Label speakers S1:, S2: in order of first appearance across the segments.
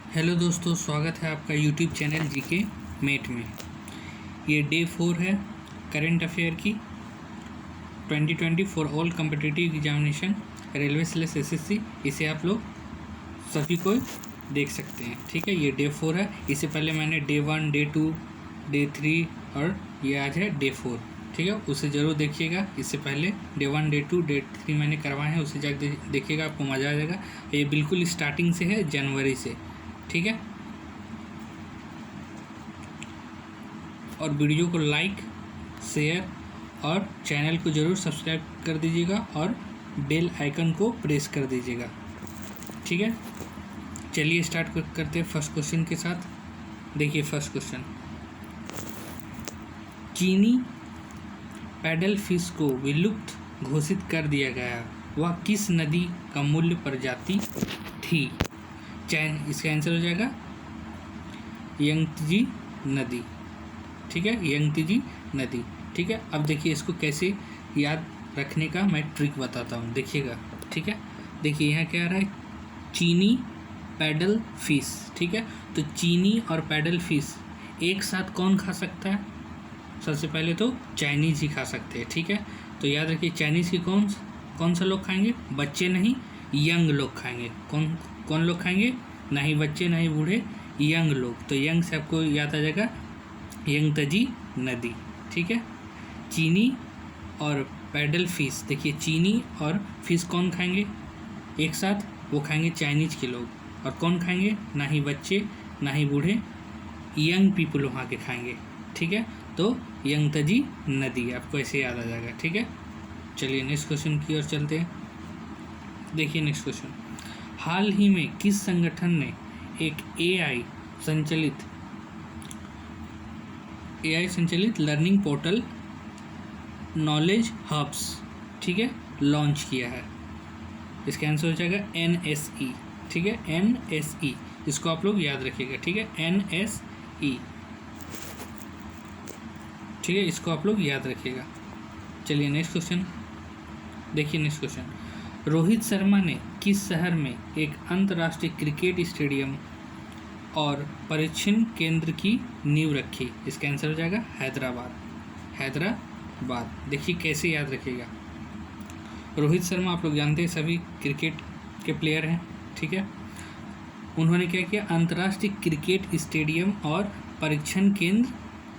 S1: Hello दोस्तों, स्वागत है आपका यूट्यूब चैनल जीके मेट में। ये डे 4 है करंट अफेयर की 2020 फॉर ऑल कम्पिटिटिव एग्जामिनेशन रेलवे/एसएससी। इसे आप लोग सभी को देख सकते हैं। ठीक है, ये डे 4 है। इससे पहले मैंने डे 1, डे 2, डे 3 और ये आज है डे 4। ठीक है, उसे ज़रूर देखिएगा। इससे पहले डे 1, डे 2, डे 3 मैंने करवाए हैं, उसे जाकर देखिएगा, आपको मज़ा आ जाएगा। ये बिल्कुल स्टार्टिंग से है, जनवरी से। ठीक है, और वीडियो को लाइक, शेयर और चैनल को ज़रूर सब्सक्राइब कर दीजिएगा और बेल आइकन को प्रेस कर दीजिएगा। ठीक है, चलिए स्टार्ट करते हैं फर्स्ट क्वेश्चन के साथ। देखिए फर्स्ट क्वेश्चन, चीनी पैडल फिश को विलुप्त घोषित कर दिया गया, वह किस नदी का मूल प्रजाति थी? इसका आंसर हो जाएगा यंगत्जी नदी। ठीक है, यंगत्जी नदी। ठीक है, अब देखिए इसको कैसे याद रखने का मैं ट्रिक बताता हूँ, देखिएगा। ठीक है, देखिए यहाँ क्या आ रहा है, चीनी पैडल फिश। ठीक है, तो चीनी और पैडल फिश एक साथ कौन खा सकता है? सबसे पहले तो चाइनीज़ ही खा सकते हैं। ठीक है, तो याद रखिए चाइनीज़ की कौन सा लोग खाएंगे? बच्चे नहीं, यंग लोग खाएंगे। कौन लोग खाएंगे? ना ही बच्चे ना ही बूढ़े, यंग लोग। तो यंग से आपको याद आ जाएगा यंगत्जी नदी। ठीक है, चीनी और पैडल फिश। देखिए चीनी और फिश कौन खाएंगे एक साथ? वो खाएंगे चाइनीज़ के लोग। और कौन खाएंगे? ना ही बच्चे ना ही बूढ़े, यंग पीपल वहाँ के खाएंगे। ठीक है, तो यंगत्जी नदी आपको ऐसे याद आ जाएगा। ठीक है, चलिए नेक्स्ट क्वेश्चन की ओर चलते हैं। देखिए नेक्स्ट क्वेश्चन, हाल ही में किस संगठन ने एक एआई संचालित लर्निंग पोर्टल नॉलेज हब्स, ठीक है, लॉन्च किया है? इसका आंसर हो जाएगा NSE। ठीक है, NSE, इसको आप लोग याद रखिएगा। ठीक है, NSE। ठीक है, इसको आप लोग याद रखिएगा। चलिए नेक्स्ट क्वेश्चन, देखिए नेक्स्ट क्वेश्चन, रोहित शर्मा ने किस शहर में एक अंतर्राष्ट्रीय क्रिकेट स्टेडियम और परीक्षण केंद्र की नींव रखी? इसका आंसर हो जाएगा हैदराबाद। देखिए कैसे याद रखिएगा। रोहित शर्मा आप लोग जानते हैं, सभी क्रिकेट के प्लेयर हैं। ठीक है, उन्होंने क्या किया? अंतर्राष्ट्रीय क्रिकेट स्टेडियम और परीक्षण केंद्र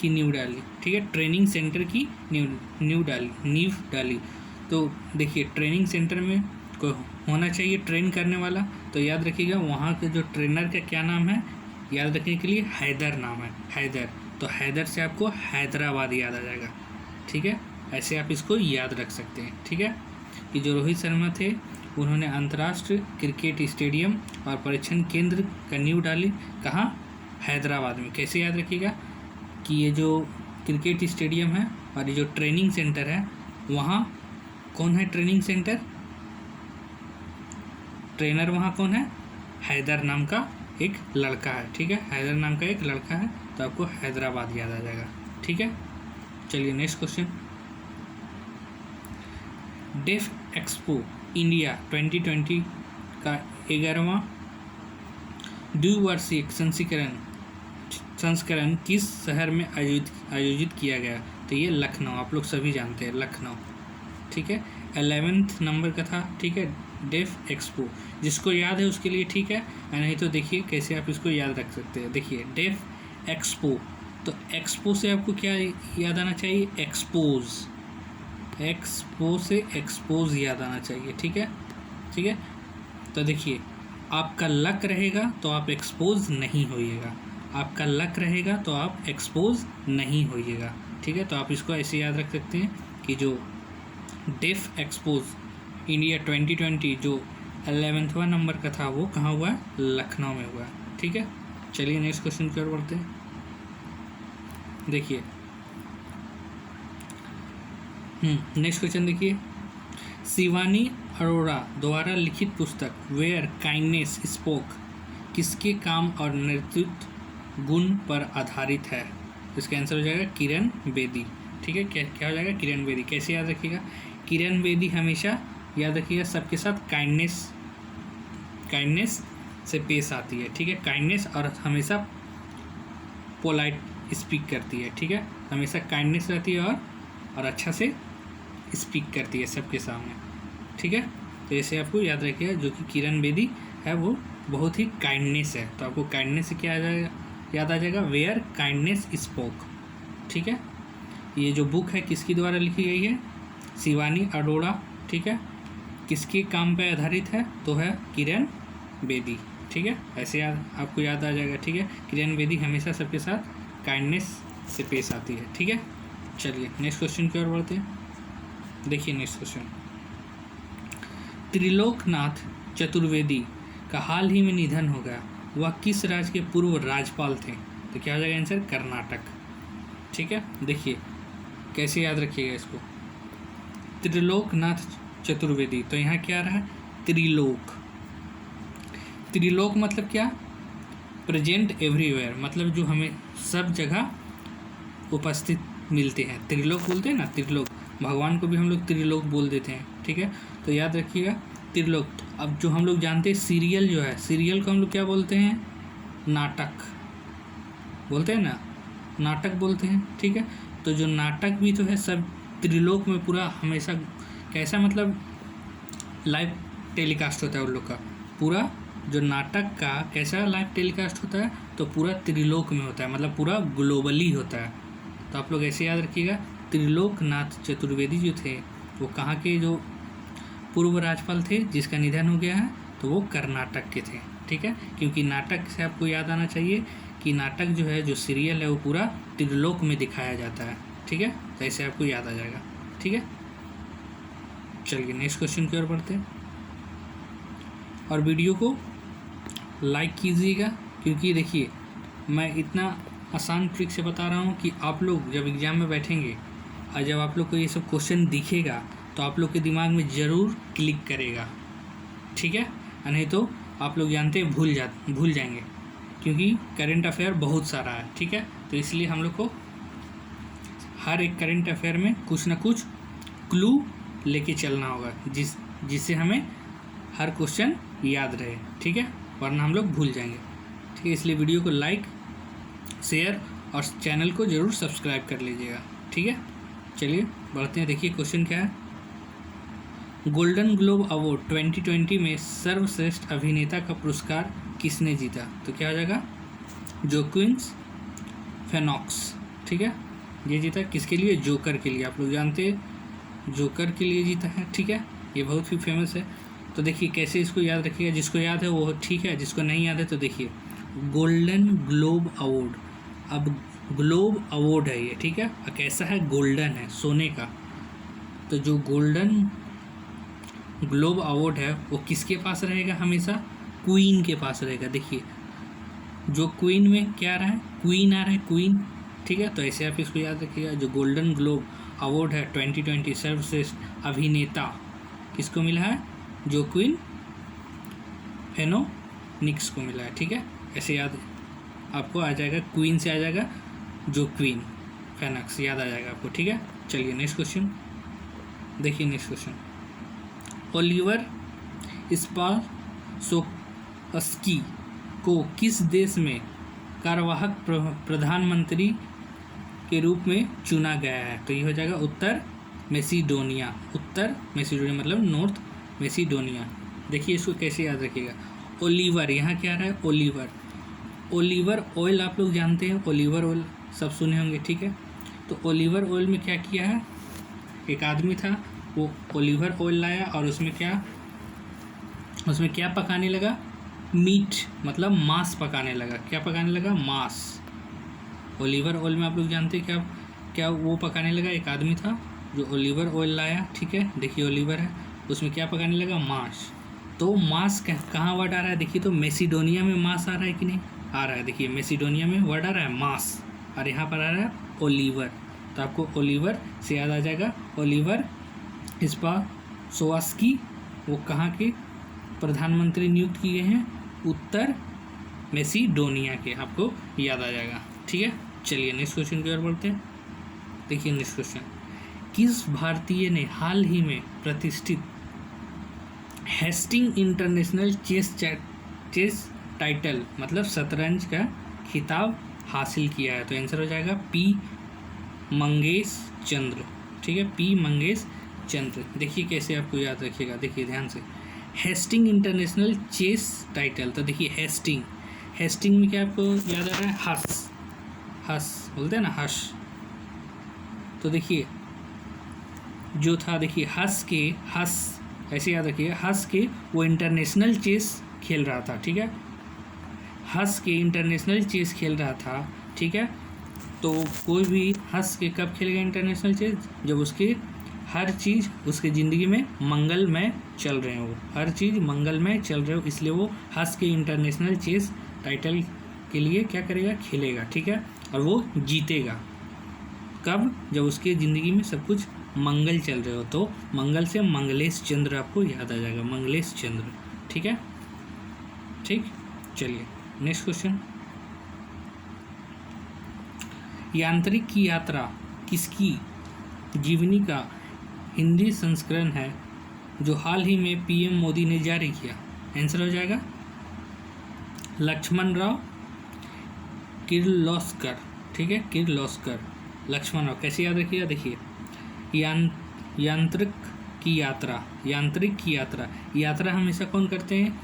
S1: की नींव डाली। ठीक है, ट्रेनिंग सेंटर की नींव डाली। तो देखिए ट्रेनिंग सेंटर में कोई होना चाहिए ट्रेन करने वाला, तो याद रखिएगा वहाँ के जो ट्रेनर का क्या नाम है, याद रखने के लिए हैदर नाम है, हैदर। तो हैदर से आपको हैदराबाद याद आ जाएगा। ठीक है, ऐसे आप इसको याद रख सकते हैं। ठीक है, कि जो रोहित शर्मा थे उन्होंने अंतर्राष्ट्रीय क्रिकेट स्टेडियम और परीक्षण केंद्र का नींव डाली। कहाँ? हैदराबाद में। कैसे याद रखिएगा कि ये जो क्रिकेट स्टेडियम है और ये जो ट्रेनिंग सेंटर है, वहाँ कौन है ट्रेनिंग सेंटर? ट्रेनर वहाँ कौन है? हैदर नाम का एक लड़का है। ठीक है, हैदर नाम का एक लड़का है, तो आपको हैदराबाद याद आ जाएगा। ठीक है, चलिए next question, Def Expo India 2020 का 11वां द्विवार्षिक संस्करण किस शहर में आयोजित किया गया? तो ये लखनऊ, आप लोग सभी जानते हैं लखनऊ। ठीक है, 11th नंबर का था। ठीक है, डेफ एक्सपो, जिसको याद है उसके लिए ठीक है, नहीं तो देखिए कैसे आप इसको याद रख सकते हैं। देखिए डेफ एक्सपो, तो एक्सपो से आपको क्या याद आना चाहिए? एक्सपोज। एक्सपो से एक्सपोज याद आना चाहिए। ठीक है, ठीक है, तो देखिए आपका लक रहेगा तो आप एक्सपोज नहीं होइएगा, आपका लक रहेगा तो आप एक्सपोज नहीं होइएगा। ठीक है, तो आप इसको ऐसे याद रख सकते हैं कि जो डेफ एक्सपोज इंडिया 2020 जो 11वां नंबर का था, वो कहाँ हुआ है? लखनऊ में हुआ है। ठीक है, चलिए नेक्स्ट क्वेश्चन की ओर बढ़ते हैं। देखिए नेक्स्ट क्वेश्चन देखिए, शिवानी अरोड़ा द्वारा लिखित पुस्तक वेयर काइंडनेस स्पोक किसके काम और नेतृत्व गुण पर आधारित है? इसका आंसर हो जाएगा किरण बेदी। ठीक है, क्या हो जाएगा? किरण बेदी। कैसे याद रखिएगा? किरण बेदी हमेशा याद रखिएगा सबके साथ काइंडनेस से पेश आती है, ठीक है। काइंडनेस और हमेशा पोलाइट स्पीक करती है, ठीक है। हमेशा काइंडनेस रहती है और अच्छा से स्पीक करती है सबके सामने, ठीक है। तो ऐसे आपको याद रखिएगा, जो कि किरण बेदी है वो बहुत ही काइंडनेस है, तो आपको काइंडनेस से क्या आ जाएगा, याद आ जाएगा, वेयर काइंडनेस स्पोक, ठीक है। ये जो बुक है किसकी द्वारा लिखी गई है, शिवानी अरोड़ा, ठीक है। किसके काम पे आधारित है, तो है किरण बेदी, ठीक है। ऐसे आपको याद आ जाएगा, ठीक है। किरण बेदी हमेशा सबके साथ काइंडनेस से पेश आती है, ठीक है। चलिए नेक्स्ट क्वेश्चन की ओर बढ़ते हैं। देखिए नेक्स्ट क्वेश्चन, त्रिलोकनाथ चतुर्वेदी का हाल ही में निधन हो गया, वह किस राज्य के पूर्व राज्यपाल थे, तो क्या हो जाएगा आंसर, कर्नाटक, ठीक है। देखिए कैसे याद रखिएगा इसको, त्रिलोकनाथ चतुर्वेदी, तो यहाँ क्या रहा है, त्रिलोक। त्रिलोक मतलब क्या, प्रेजेंट एवरीवेयर, मतलब जो हमें सब जगह उपस्थित मिलते हैं, त्रिलोक बोलते हैं ना, त्रिलोक। भगवान को भी हम लोग त्रिलोक बोल देते हैं, ठीक है। तो याद रखिएगा त्रिलोक। अब जो हम लोग जानते हैं सीरियल जो है, सीरियल को हम लोग क्या बोलते हैं, नाटक बोलते हैं ना, नाटक बोलते हैं, ठीक है। तो जो नाटक भी तो है सब त्रिलोक में पूरा हमेशा कैसा, मतलब लाइव टेलीकास्ट होता है उन लोग का, पूरा जो नाटक का कैसा लाइव टेलीकास्ट होता है, तो पूरा त्रिलोक में होता है, मतलब पूरा ग्लोबली होता है। तो आप लोग ऐसे याद रखिएगा, त्रिलोकनाथ चतुर्वेदी जो थे वो कहाँ के जो पूर्व राज्यपाल थे जिसका निधन हो गया है, तो वो कर्नाटक के थे, ठीक है। क्योंकि नाटक से आपको याद आना चाहिए कि नाटक जो है, जो सीरियल है, वो पूरा त्रिलोक में दिखाया जाता है, ठीक है। तो ऐसे आपको याद आ जाएगा, ठीक है। चलिए नेक्स्ट क्वेश्चन की ओर बढ़ते हैं, और वीडियो को लाइक कीजिएगा, क्योंकि देखिए मैं इतना आसान ट्रिक से बता रहा हूँ कि आप लोग जब एग्ज़ाम में बैठेंगे और जब आप लोग को ये सब क्वेश्चन दिखेगा तो आप लोग के दिमाग में ज़रूर क्लिक करेगा, ठीक है। नहीं तो आप लोग जानते हैं भूल जाएंगे, क्योंकि करंट अफेयर बहुत सारा है, ठीक है। तो इसलिए हम लोग को हर एक करंट अफेयर में कुछ ना कुछ क्लू लेके चलना होगा, जिससे हमें हर क्वेश्चन याद रहे, ठीक है, वरना हम लोग भूल जाएंगे, ठीक है। इसलिए वीडियो को लाइक, शेयर और चैनल को ज़रूर सब्सक्राइब कर लीजिएगा, ठीक है। चलिए बढ़ते हैं। देखिए क्वेश्चन क्या है, गोल्डन ग्लोब अवार्ड 2020 में सर्वश्रेष्ठ अभिनेता का पुरस्कार किसने जीता, तो क्या हो जाएगा, जोक्विन फेनिक्स, ठीक है। ये जीता किसके लिए, जोकर के लिए। आप लोग जानते हैं जोकर के लिए जीता है, ठीक है। ये बहुत ही फेमस है। तो देखिए कैसे इसको याद रखिएगा, जिसको याद है वो ठीक है, जिसको नहीं याद है तो देखिए, गोल्डन ग्लोब अवार्ड, अब ग्लोब अवार्ड है ये, ठीक है। कैसा है, गोल्डन है, सोने का। तो जो गोल्डन ग्लोब अवार्ड है वो किसके पास रहेगा, हमेशा क्वीन के पास रहेगा। देखिए जो क्वीन में क्या आ रहा है, क्वीन आ रहा है, क्वीन, ठीक है। तो ऐसे आप इसको याद रखिएगा, जो गोल्डन ग्लोब अवार्ड है 2020 सर्वश्रेष्ठ अभिनेता किसको मिला है, जोक्विन फेनिक्स को मिला है, ठीक है। ऐसे याद आपको आ जाएगा, क्वीन से आ जाएगा जोक्विन फेनिक्स, याद आ जाएगा आपको, ठीक है। चलिए नेक्स्ट क्वेश्चन देखिए, नेक्स्ट क्वेश्चन, ओलिवर स्पासोक्स्की को किस देश में कार्यवाहक प्रधानमंत्री के रूप में चुना गया है, तो ये हो जाएगा उत्तर मैसिडोनिया, उत्तर मैसिडोनिया मतलब नॉर्थ मैसिडोनिया। देखिए इसको कैसे याद रखिएगा, ओलिवर, यहाँ क्या आ रहा है, ओलिवर, ओलिवर ऑयल आप लोग जानते हैं, ओलिवर ऑयल सब सुने होंगे, ठीक है। तो ओलिवर ऑयल में क्या किया है, एक आदमी था वो ओलिवर ऑयल लाया और उसमें क्या पकाने लगा, मीट मतलब मांस पकाने लगा, क्या पकाने लगा, मांस। ओलिवर ऑयल में आप लोग जानते हैं क्या वो पकाने लगा, एक आदमी था जो ओलिवर ऑयल लाया, ठीक है। देखिए ओलिवर है, उसमें क्या पकाने लगा, मांस। तो मांस कहाँ वर्ड आ रहा है, देखिए तो मैसिडोनिया में मांस आ रहा है कि नहीं आ रहा है, देखिए मैसिडोनिया में वर्ड आ रहा है मांस, और यहाँ पर आ रहा है ओलिवर। तो आपको ओलिवर से याद आ जाएगा, ओलिवर स्पासोक्स्की वो कहाँ के प्रधानमंत्री नियुक्त किए हैं, उत्तर मैसिडोनिया के, आपको याद आ जाएगा, ठीक है। चलिए नेक्स्ट क्वेश्चन की ओर बढ़ते हैं। देखिए नेक्स्ट क्वेश्चन, किस भारतीय ने हाल ही में प्रतिष्ठित हेस्टिंग इंटरनेशनल चेस टाइटल मतलब शतरंज का खिताब हासिल किया है? तो आंसर हो जाएगा पी मंगेश चंद्र। ठीक है, पी मंगेश चंद्र। देखिए कैसे आपको याद रखिएगा, देखिए ध्यान से। हेस्टिंग इंटरनेशनल चेस टाइटल, तो देखिए हेस्टिंग में क्या आपको याद आ रहा है? हस बोलते हैं ना, हस। तो देखिए जो था, देखिए हस ऐसे याद रखिए, हस के वो इंटरनेशनल चेस खेल रहा था। ठीक है, हंस के इंटरनेशनल चेस खेल रहा था। ठीक है, तो कोई भी हंस के कब खेलेगा इंटरनेशनल चेस? जब उसके हर चीज़ उसके ज़िंदगी में मंगलमय चल रहे हो, हर चीज़ मंगलमय चल रहे हो, इसलिए वो हंस के इंटरनेशनल चेस टाइटल के लिए क्या करेगा? खेलेगा। ठीक है, और वो जीतेगा कब? जब उसके ज़िंदगी में सब कुछ मंगल चल रहे हो। तो मंगल से मंगलेश चंद्र आपको याद आ जाएगा, मंगलेश चंद्र। ठीक है, ठीक, चलिए नेक्स्ट क्वेश्चन। यांत्रिक की यात्रा किसकी जीवनी का हिंदी संस्करण है जो हाल ही में पीएम मोदी ने जारी किया? आंसर हो जाएगा लक्ष्मण राव किर्लोस्कर। ठीक है, किर्लोस्कर, लक्ष्मण राव। कैसे याद रखिएगा? देखिए यांत्रिक की यात्रा हमेशा कौन करते हैं?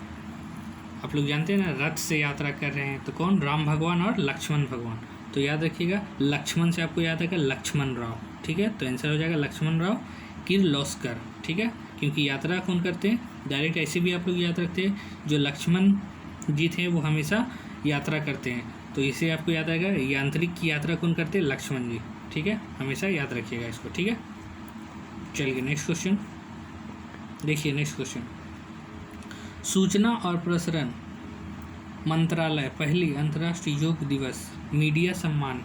S1: आप लोग जानते हैं ना, रथ से यात्रा कर रहे हैं, तो कौन? राम भगवान और लक्ष्मण भगवान। तो याद रखिएगा, लक्ष्मण से आपको याद आएगा लक्ष्मण राव। ठीक है, तो आंसर हो जाएगा लक्ष्मण राव किर्लोस्कर। ठीक है, क्योंकि यात्रा कौन करते हैं? डायरेक्ट ऐसे भी आप लोग याद रखते हैं, जो लक्ष्मण जी थे वो हमेशा यात्रा करते हैं, तो इसे आपको याद आएगा यांत्रिक की यात्रा कौन करते हैं? लक्ष्मण जी। ठीक है, हमेशा याद रखिएगा इसको। ठीक है, चलिए नेक्स्ट क्वेश्चन देखिए। नेक्स्ट क्वेश्चन, सूचना और प्रसारण मंत्रालय पहली अंतर्राष्ट्रीय योग दिवस मीडिया सम्मान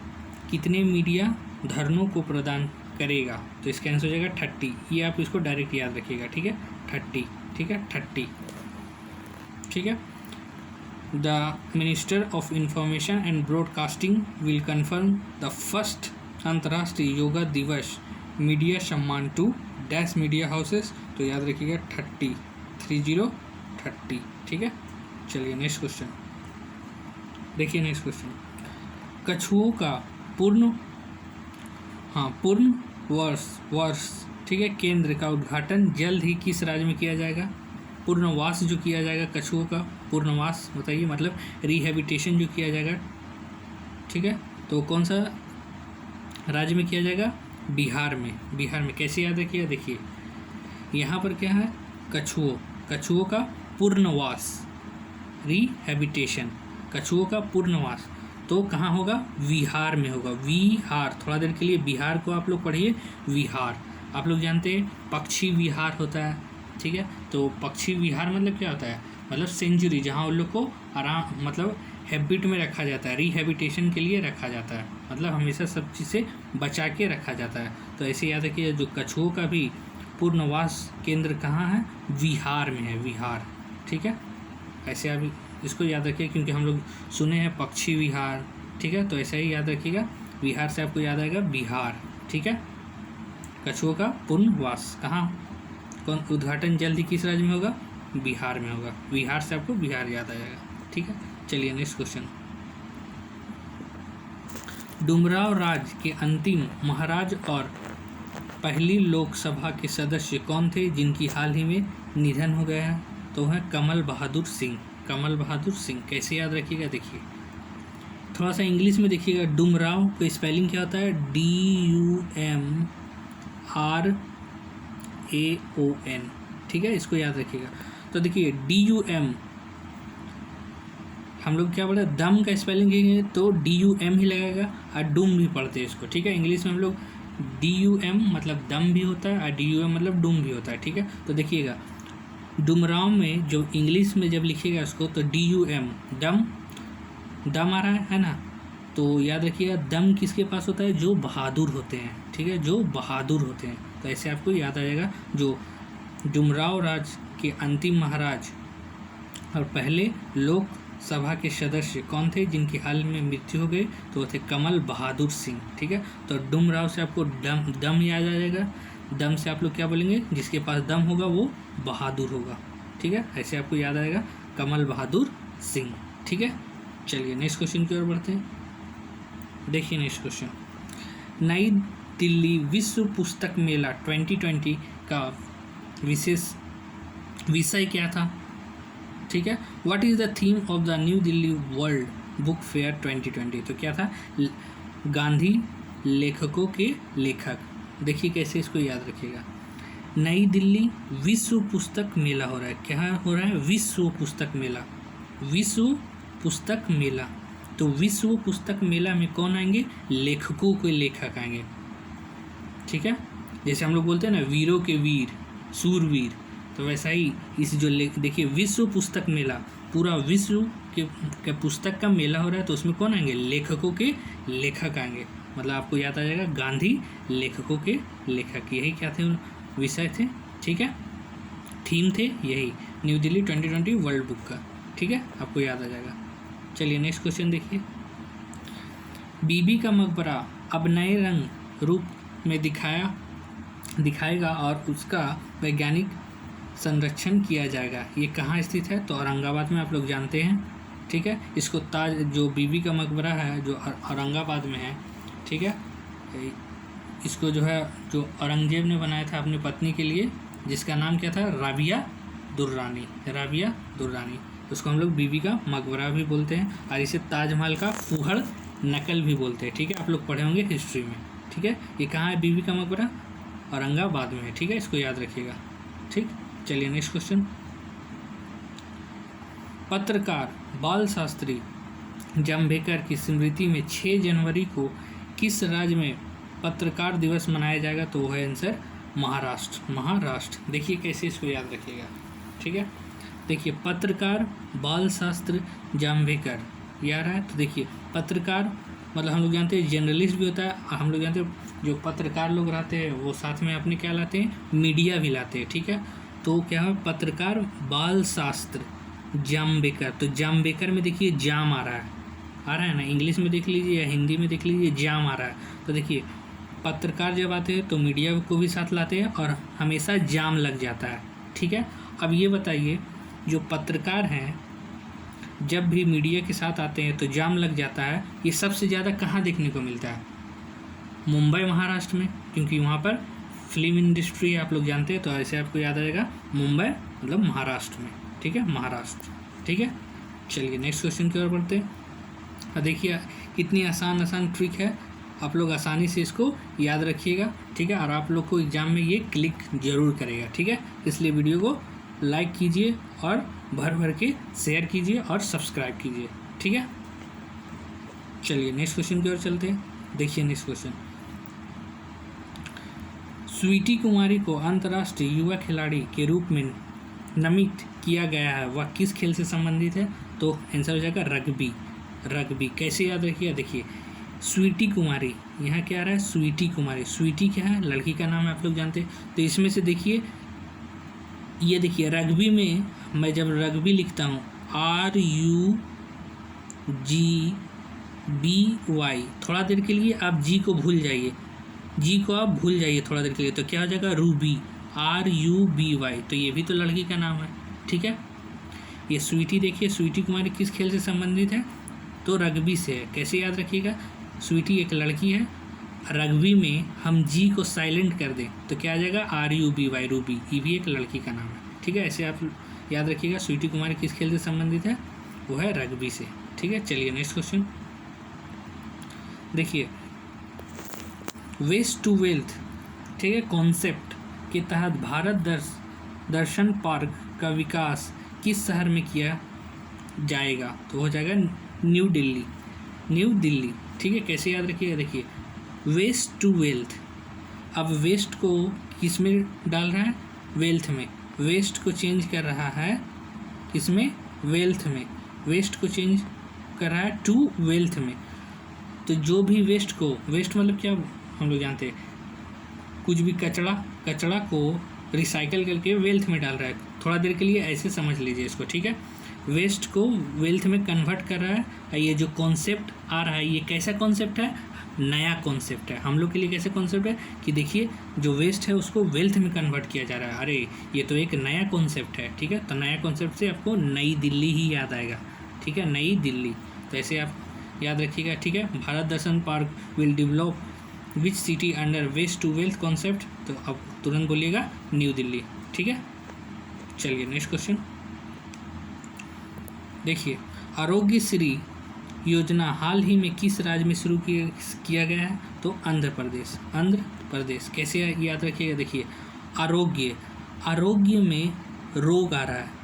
S1: कितने मीडिया धरणों को प्रदान करेगा? तो इसका आंसर हो जाएगा 30। ये आप इसको डायरेक्ट याद रखिएगा। ठीक है, 30। ठीक है, 30। ठीक है, the minister of information and broadcasting will confirm the first अंतर्राष्ट्रीय योगा दिवस मीडिया सम्मान टू डैश मीडिया हाउसेस। तो याद रखिएगा 30। ठीक है, चलिए नेक्स्ट क्वेश्चन देखिए। नेक्स्ट क्वेश्चन, कछुओं का पूर्ण वर्ष ठीक है केंद्र का उद्घाटन जल्द ही किस राज्य में किया जाएगा? पूर्णवास जो किया जाएगा कछुओं का, पूर्णवास बताइए, मतलब रिहेबिटेशन जो किया जाएगा। ठीक है, तो कौन सा राज्य में किया जाएगा? बिहार में। कैसे याद रखिएगा? देखिए यहाँ पर क्या है? कछुओं का पूर्णवास, रिहेबिटेशन, कछुओं का पूर्णवास। तो कहाँ होगा? बिहार में होगा। विहार, थोड़ा देर के लिए बिहार को आप लोग पढ़िए, विहार। आप लोग जानते हैं पक्षी विहार होता है। ठीक है, तो पक्षी विहार मतलब क्या होता है? मतलब सेंचुरी, जहाँ उन लोग को आराम मतलब हैबिट में रखा जाता है, रिहेबिटेशन के लिए रखा जाता है, मतलब हमेशा सब चीज़ से बचा के रखा जाता है। तो ऐसे याद रखिए, जो कछुओं का भी पूर्णवास केंद्र कहाँ है? बिहार में है, बिहार। ठीक है, ऐसे आप इसको याद रखिए, क्योंकि हम लोग सुने हैं पक्षी विहार। ठीक है, तो ऐसा ही याद रखिएगा, बिहार से आपको याद आएगा बिहार। ठीक है, कछुओं का पूर्णवास कहाँ, कौन उद्घाटन जल्द ही किस राज्य में होगा? बिहार में होगा। बिहार से आपको बिहार याद आएगा। ठीक है, चलिए नेक्स्ट क्वेश्चन, डुमराव राज के अंतिम महाराज और पहली लोकसभा के सदस्य कौन थे जिनकी हाल ही में निधन हो गया है? तो है कमल बहादुर सिंह। कैसे याद रखिएगा? देखिए थोड़ा सा इंग्लिश में देखिएगा, डुमराव का स्पेलिंग क्या होता है? DUMRAON। ठीक है, इसको याद रखिएगा। तो देखिए DUM, हम लोग क्या बोले, दम का स्पेलिंग करेंगे तो DUM ही लगेगा, और डूम भी पढ़ते हैं इसको। ठीक है, इंग्लिश में हम लोग DUM मतलब दम भी होता है और DUM मतलब डूम भी होता है। ठीक है, तो देखिएगा डुमराव में जो इंग्लिश में जब लिखिएगा इसको तो DUM दम आ रहा है ना, तो याद रखिएगा दम किसके पास होता है? जो बहादुर होते हैं। ठीक है, जो बहादुर होते हैं। तो ऐसे आपको याद आ जाएगा, जो डुमराव राज के अंतिम महाराज और पहले लोकसभा के सदस्य कौन थे जिनकी हाल में मृत्यु हो गई? तो वो थे कमल बहादुर सिंह। ठीक है, तो डुमराव से आपको दम याद आ जाएगा। दम से आप लोग क्या बोलेंगे? जिसके पास दम होगा वो बहादुर होगा। ठीक है, ऐसे आपको याद आएगा कमल बहादुर सिंह। ठीक है, चलिए नेक्स्ट क्वेश्चन की ओर बढ़ते हैं। देखिए नेक्स्ट क्वेश्चन, नई दिल्ली विश्व पुस्तक मेला 2020 का विषय क्या था? ठीक है, what is the theme of the new Delhi world book fair 2020? तो क्या था? गांधी लेखकों के लेखक। देखिए कैसे इसको याद रखिएगा। नई दिल्ली विश्व पुस्तक मेला हो रहा है। क्या हो रहा है? विश्व पुस्तक मेला। विश्व पुस्तक मेला। तो विश्व पुस्तक मेला में कौन आएंगे? लेखकों के लेखक आएंगे। ठीक है, जैसे हम लोग बोलते हैं ना वीरों के वीर, सूरवीर, तो वैसा ही इस जो देखिए विश्व पुस्तक मेला, पूरा विश्व के पुस्तक का मेला हो रहा है, तो उसमें कौन आएंगे? लेखकों के लेखक आएंगे। मतलब आपको याद आ जाएगा गांधी लेखकों के लेखक। यही क्या थे? विषय थे। ठीक है, थीम थे यही न्यू दिल्ली 2020 वर्ल्ड बुक का। ठीक है, आपको याद आ जाएगा। चलिए नेक्स्ट क्वेश्चन देखिए, बीबी का मकबरा अब नए रंग रूप में दिखाएगा और उसका वैज्ञानिक संरक्षण किया जाएगा। ये कहाँ स्थित है? तो औरंगाबाद में, आप लोग जानते हैं। ठीक है, इसको ताज, जो बीबी का मकबरा है जो औरंगाबाद में है, ठीक है, इसको जो है जो औरंगजेब ने बनाया था अपनी पत्नी के लिए, जिसका नाम क्या था? राबिया दुर्रानी। राबिया दुर्रानी, उसको हम लोग बीबी का मकबरा भी बोलते हैं, और इसे ताजमहल का फूहड़ नकल भी बोलते हैं। ठीक है, आप लोग पढ़े होंगे हिस्ट्री में। ठीक है, ये कहाँ है बीबी का मकबरा? औरंगाबाद में है। ठीक है, इसको याद रखिएगा। ठीक, चलिए नेक्स्ट क्वेश्चन, पत्रकार बाल शास्त्री जाम्बेकर की स्मृति में 6 जनवरी को किस राज्य में पत्रकार दिवस मनाया जाएगा? तो वो है आंसर महाराष्ट्र। महाराष्ट्र। देखिए कैसे इसको याद रखिएगा। ठीक है, देखिए पत्रकार बाल शास्त्र जाम्बेकर याद है। तो देखिए पत्रकार मतलब हम लोग जानते हैं जर्नलिस्ट भी होता है, हम लोग जानते हैं जो पत्रकार लोग रहते हैं वो साथ में अपने क्या लाते हैं? मीडिया भी लाते हैं। ठीक है, तो क्या है? पत्रकार बाल शास्त्र जाम्बेकर। तो जाम्बेकर में देखिए जाम आ रहा है ना, इंग्लिश में देख लीजिए या हिंदी में देख लीजिए, जाम आ रहा है। तो देखिए पत्रकार जब आते हैं तो मीडिया को भी साथ लाते हैं और हमेशा जाम लग जाता है। ठीक है, अब ये बताइए जो पत्रकार हैं जब भी मीडिया के साथ आते हैं तो जाम लग जाता है, ये सबसे ज़्यादा कहाँ देखने को मिलता है? मुंबई महाराष्ट्र में, क्योंकि वहाँ पर फिल्म इंडस्ट्री आप लोग जानते हैं। तो ऐसे आपको याद आ जाएगा मुंबई मतलब महाराष्ट्र में। ठीक है, महाराष्ट्र। ठीक है, चलिए नेक्स्ट क्वेश्चन की ओर बढ़ते हैं। देखिए कितनी आसान ट्रिक है, आप लोग आसानी से इसको याद रखिएगा। ठीक है, और आप लोग को एग्जाम में ये क्लिक जरूर करेगा। ठीक है, इसलिए वीडियो को लाइक कीजिए और भर के शेयर कीजिए और सब्सक्राइब कीजिए। ठीक है, चलिए नेक्स्ट क्वेश्चन की ओर चलते हैं। देखिए नेक्स्ट क्वेश्चन, स्वीटी कुमारी को अंतर्राष्ट्रीय युवा खिलाड़ी के रूप में नामित किया गया है, वह किस खेल से संबंधित है? तो आंसर हो जाएगा रग्बी। रग्बी। कैसे याद रखिए? देखिए स्वीटी कुमारी, यहाँ क्या आ रहा है? स्वीटी कुमारी। स्वीटी क्या है? लड़की का नाम है, आप लोग जानते हैं। तो इसमें से देखिए ये देखिए रग्बी में मैं जब रग्बी लिखता हूँ RUGBY, थोड़ा देर के लिए आप जी को भूल जाइए, जी को आप भूल जाइए थोड़ा देर के लिए, तो क्या हो जाएगा? रूबी। RUBY। तो ये भी तो लड़की का नाम है। ठीक है, ये स्वीटी देखिए, स्वीटी कुमारी किस खेल से संबंधित है? तो रग्बी से है। कैसे याद रखिएगा? स्वीटी एक लड़की है, रग्बी में हम जी को साइलेंट कर दें तो क्या आ जाएगा? RUBY, Ruby. ये भी एक लड़की का नाम है। ठीक है, ऐसे आप याद रखिएगा। स्वीटी कुमारी किस खेल से संबंधित है? वो है रग्बी से। ठीक है, चलिए नेक्स्ट क्वेश्चन देखिए, वेस्ट टू वेल्थ, ठीक है, कॉन्सेप्ट के तहत भारत दर्शन पार्क का विकास किस शहर में किया जाएगा? तो हो जाएगा न्यू दिल्ली। न्यू दिल्ली। ठीक है, कैसे याद रखिएगा? देखिए वेस्ट टू वेल्थ, अब वेस्ट को किस में डाल रहा है? वेल्थ में। वेस्ट को चेंज कर रहा है किसमें? वेल्थ में। वेस्ट को चेंज कर रहा है टू वेल्थ में। तो जो भी वेस्ट को, वेस्ट मतलब क्या हम लोग जानते हैं, कुछ भी कचड़ा को रिसाइकल करके वेल्थ में डाल रहा है। थोड़ा देर के लिए ऐसे समझ लीजिए इसको। ठीक है, वेस्ट को वेल्थ में कन्वर्ट कर रहा है। ये जो कॉन्सेप्ट आ रहा है ये कैसा कॉन्सेप्ट है? नया कॉन्सेप्ट है। हम लोग के लिए कैसे कॉन्सेप्ट है कि देखिए जो वेस्ट है उसको वेल्थ में कन्वर्ट किया जा रहा है। अरे ये तो एक नया कॉन्सेप्ट है। ठीक है, तो नया कॉन्सेप्ट से आपको नई दिल्ली ही याद आएगा। ठीक है, नई दिल्ली। तो ऐसे आप याद रखिएगा, ठीक है। Bharat Darshan park will develop which city under waste to wealth concept, तो अब तुरंत बोलिएगा न्यू दिल्ली, ठीक है। चलिए नेक्स्ट क्वेश्चन देखिए, आरोग्य श्री योजना हाल ही में किस राज्य में शुरू किया गया है, तो आंध्र प्रदेश। आंध्र प्रदेश कैसे याद रखिएगा, देखिए आरोग्य, आरोग्य में रोग आ रहा है,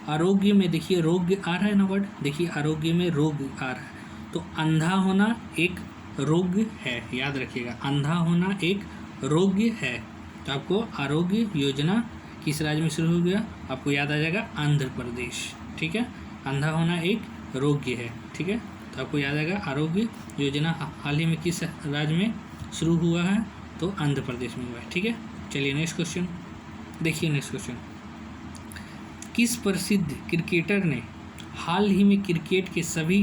S1: आरोग्य में देखिए रोग आ रहा है ना वर्ड, देखिए आरोग्य में रोग आ रहा है, तो अंधा होना एक रोग है, याद रखिएगा अंधा होना एक रोग है। तो आपको आरोग्य योजना किस राज्य में शुरू हो गया, आपको याद आ जाएगा आंध्र प्रदेश, ठीक है। अंधा होना एक रोग है, ठीक है, तो आपको याद आएगा आरोग्य योजना हाल ही में किस राज्य में शुरू हुआ है, तो आंध्र प्रदेश में हुआ है, ठीक है। चलिए नेक्स्ट क्वेश्चन देखिए, नेक्स्ट क्वेश्चन, किस प्रसिद्ध क्रिकेटर ने हाल ही में क्रिकेट के सभी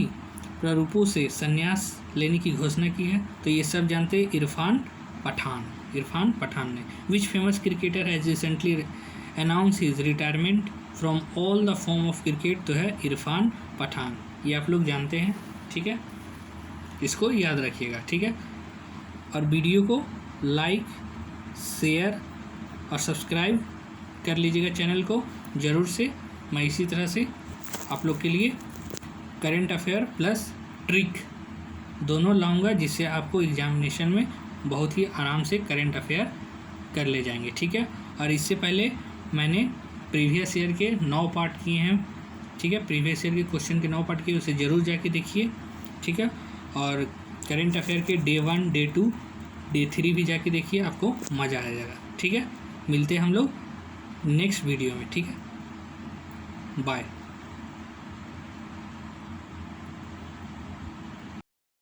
S1: प्रारूपों से संन्यास लेने की घोषणा की है, तो ये सब जानते हैं इरफान पठान, इरफान पठान ने। Which famous cricketer has recently announce his retirement from all the form of cricket, तो है इरफान पठान, ये आप लोग जानते हैं, ठीक है, इसको याद रखिएगा, ठीक है। और वीडियो को लाइक शेयर और सब्सक्राइब कर लीजिएगा चैनल को ज़रूर से। मैं इसी तरह से आप लोग के लिए करंट अफेयर प्लस ट्रिक दोनों लाऊंगा, जिससे आपको एग्जामिनेशन में बहुत ही आराम से करंट अफेयर कर ले जाएंगे, ठीक है। और इससे पहले मैंने प्रीवियस ईयर के 9 पार्ट किए हैं, ठीक है, प्रीवियस ईयर के क्वेश्चन के 9 पार्ट किए, उसे ज़रूर जाके देखिए, ठीक है। और करंट अफेयर के डे 1 डे 2 डे 3 भी जाके देखिए, आपको मज़ा आ जाएगा, ठीक है। मिलते हैं हम लोग नेक्स्ट वीडियो में, ठीक है, बाय।